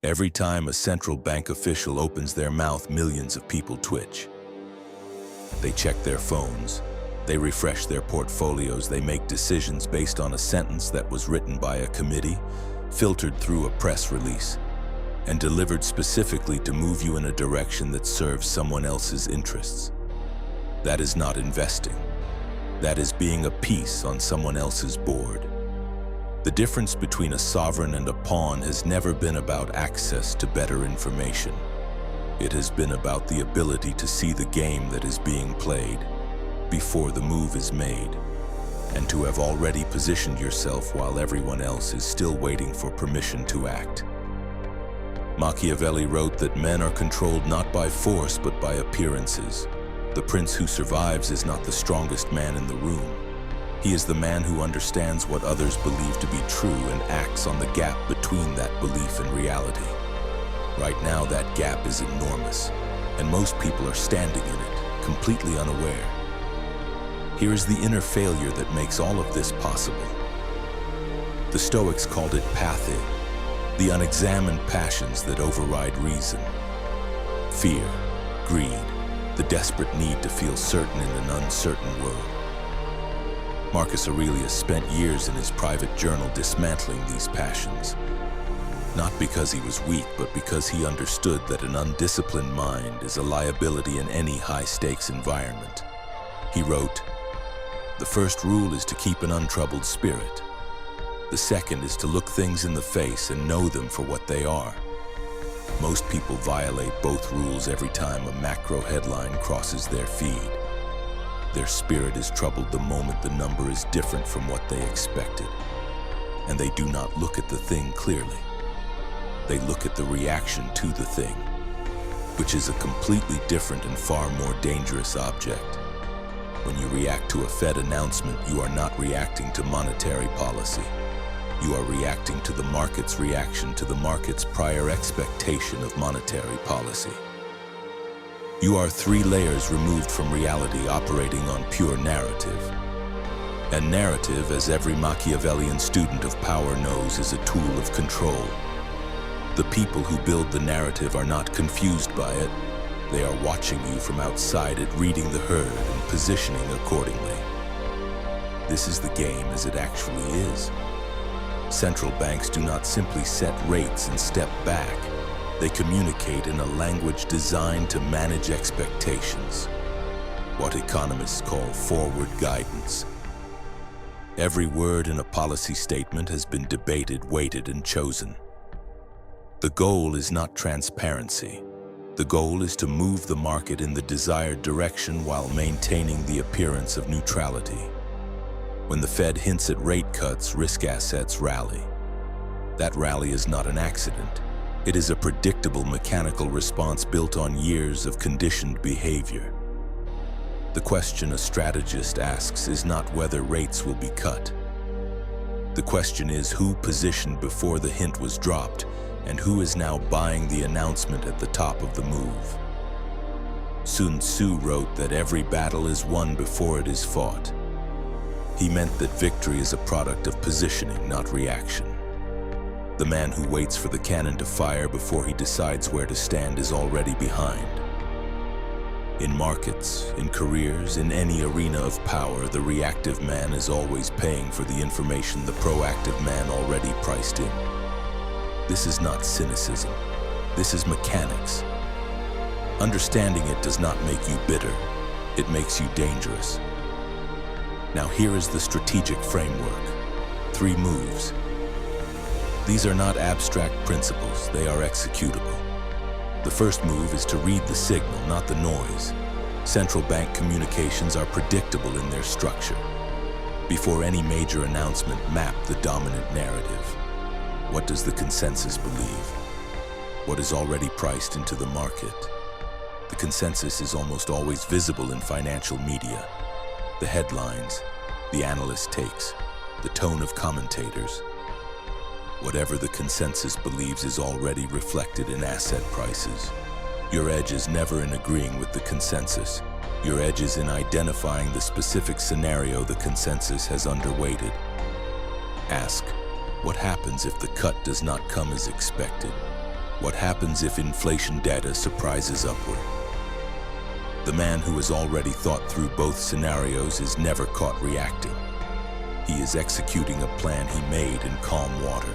Every time a central bank official opens their mouth, millions of people twitch. They check their phones, they refresh their portfolios, they make decisions based on a sentence that was written by a committee, filtered through a press release, and delivered specifically to move you in a direction that serves someone else's interests. That is not investing. That is being a piece on someone else's board. The difference between a sovereign and a pawn has never been about access to better information. It has been about the ability to see the game that is being played before the move is made, and to have already positioned yourself while everyone else is still waiting for permission to act. Machiavelli wrote that men are controlled not by force but by appearances. The prince who survives is not the strongest man in the room. He is the man who understands what others believe to be true and acts on the gap between that belief and reality. Right now, that gap is enormous, and most people are standing in it, completely unaware. Here is the inner failure that makes all of this possible. The Stoics called it Pathê, the unexamined passions that override reason. Fear, greed, the desperate need to feel certain in an uncertain world. Marcus Aurelius spent years in his private journal dismantling these passions. Not because he was weak, but because he understood that an undisciplined mind is a liability in any high-stakes environment. He wrote, "The first rule is to keep an untroubled spirit. The second is to look things in the face and know them for what they are." Most people violate both rules every time a macro headline crosses their feed. Their spirit is troubled the moment the number is different from what they expected, and they do not look at the thing clearly. They look at the reaction to the thing, which is a completely different and far more dangerous object. When you react to a Fed announcement, you are not reacting to monetary policy. You are reacting to the market's reaction to the market's prior expectation of monetary policy. You are 3 layers removed from reality, operating on pure narrative. And narrative, as every Machiavellian student of power knows, is a tool of control. The people who build the narrative are not confused by it. They are watching you from outside it, reading the herd and positioning accordingly. This is the game as it actually is. Central banks do not simply set rates and step back. They communicate in a language designed to manage expectations, what economists call forward guidance. Every word in a policy statement has been debated, weighted, and chosen. The goal is not transparency. The goal is to move the market in the desired direction while maintaining the appearance of neutrality. When the Fed hints at rate cuts, risk assets rally. That rally is not an accident. It is a predictable mechanical response built on years of conditioned behavior. The question a strategist asks is not whether rates will be cut. The question is who positioned before the hint was dropped and who is now buying the announcement at the top of the move. Sun Tzu wrote that every battle is won before it is fought. He meant that victory is a product of positioning, not reaction. The man who waits for the cannon to fire before he decides where to stand is already behind. In markets, in careers, in any arena of power, the reactive man is always paying for the information the proactive man already priced in. This is not cynicism. This is mechanics. Understanding it does not make you bitter. It makes you dangerous. Now here is the strategic framework. 3 moves. These are not abstract principles, they are executable. The first move is to read the signal, not the noise. Central bank communications are predictable in their structure. Before any major announcement, map the dominant narrative. What does the consensus believe? What is already priced into the market? The consensus is almost always visible in financial media. The headlines, the analyst takes, the tone of commentators. Whatever the consensus believes is already reflected in asset prices. Your edge is never in agreeing with the consensus. Your edge is in identifying the specific scenario the consensus has underweighted. Ask, what happens if the cut does not come as expected? What happens if inflation data surprises upward? The man who has already thought through both scenarios is never caught reacting. He is executing a plan he made in calm water.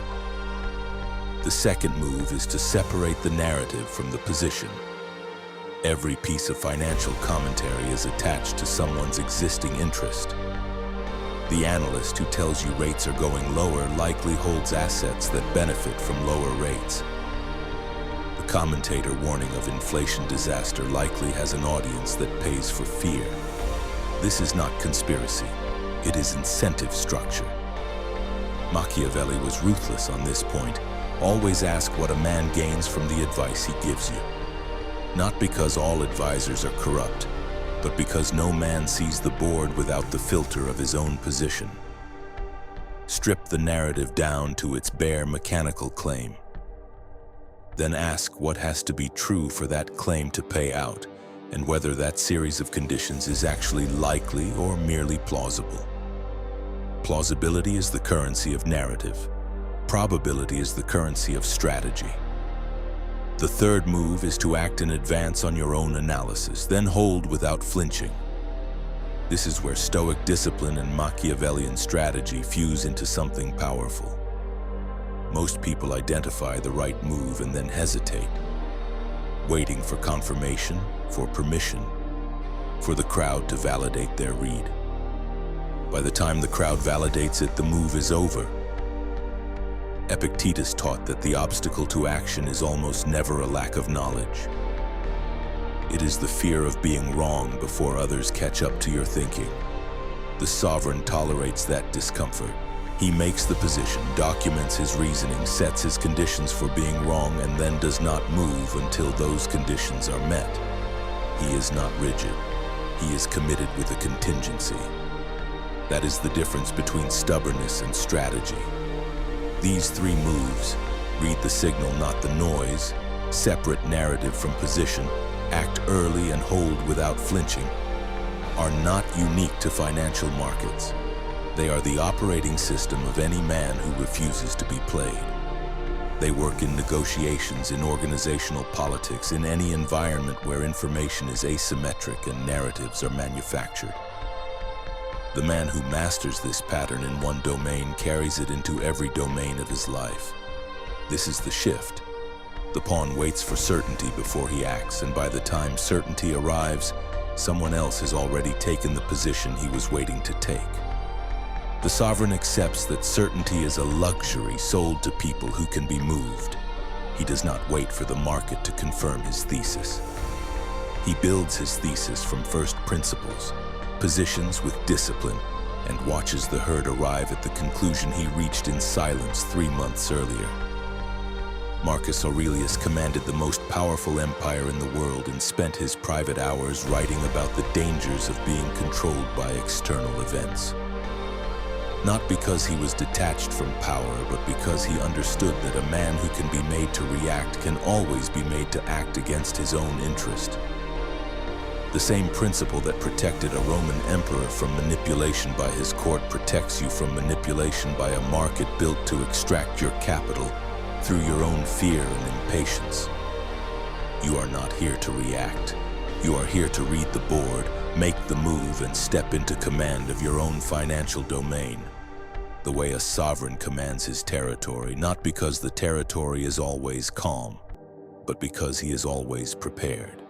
The second move is to separate the narrative from the position. Every piece of financial commentary is attached to someone's existing interest. The analyst who tells you rates are going lower likely holds assets that benefit from lower rates. The commentator warning of inflation disaster likely has an audience that pays for fear. This is not conspiracy, it is incentive structure. Machiavelli was ruthless on this point. Always ask what a man gains from the advice he gives you. Not because all advisors are corrupt, but because no man sees the board without the filter of his own position. Strip the narrative down to its bare mechanical claim. Then ask what has to be true for that claim to pay out, and whether that series of conditions is actually likely or merely plausible. Plausibility is the currency of narrative. Probability is the currency of strategy. The third move is to act in advance on your own analysis, then hold without flinching. This is where Stoic discipline and Machiavellian strategy fuse into something powerful. Most people identify the right move and then hesitate, waiting for confirmation, for permission, for the crowd to validate their read. By the time the crowd validates it, the move is over. Epictetus taught that the obstacle to action is almost never a lack of knowledge. It is the fear of being wrong before others catch up to your thinking. The sovereign tolerates that discomfort. He makes the position, documents his reasoning, sets his conditions for being wrong, and then does not move until those conditions are met. He is not rigid. He is committed with a contingency. That is the difference between stubbornness and strategy. These three moves, read the signal, not the noise, separate narrative from position, act early and hold without flinching, are not unique to financial markets. They are the operating system of any man who refuses to be played. They work in negotiations, in organizational politics, in any environment where information is asymmetric and narratives are manufactured. The man who masters this pattern in one domain carries it into every domain of his life. This is the shift. The pawn waits for certainty before he acts, and by the time certainty arrives, someone else has already taken the position he was waiting to take. The sovereign accepts that certainty is a luxury sold to people who can be moved. He does not wait for the market to confirm his thesis. He builds his thesis from first principles, positions with discipline, and watches the herd arrive at the conclusion he reached in silence 3 months earlier. Marcus Aurelius commanded the most powerful empire in the world and spent his private hours writing about the dangers of being controlled by external events. Not because he was detached from power, but because he understood that a man who can be made to react can always be made to act against his own interest. The same principle that protected a Roman emperor from manipulation by his court protects you from manipulation by a market built to extract your capital through your own fear and impatience. You are not here to react. You are here to read the board, make the move, and step into command of your own financial domain. The way a sovereign commands his territory, not because the territory is always calm, but because he is always prepared.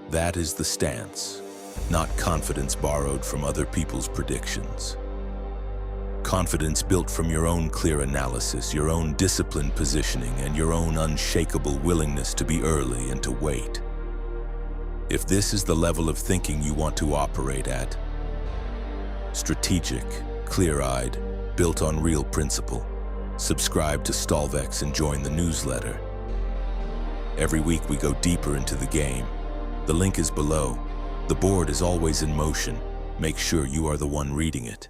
That is the stance, not confidence borrowed from other people's predictions. Confidence built from your own clear analysis, your own disciplined positioning, and your own unshakable willingness to be early and to wait. If this is the level of thinking you want to operate at, strategic, clear-eyed, built on real principle, subscribe to STOLVEX and join the newsletter. Every week we go deeper into the game. The link is below. The board is always in motion. Make sure you are the one reading it.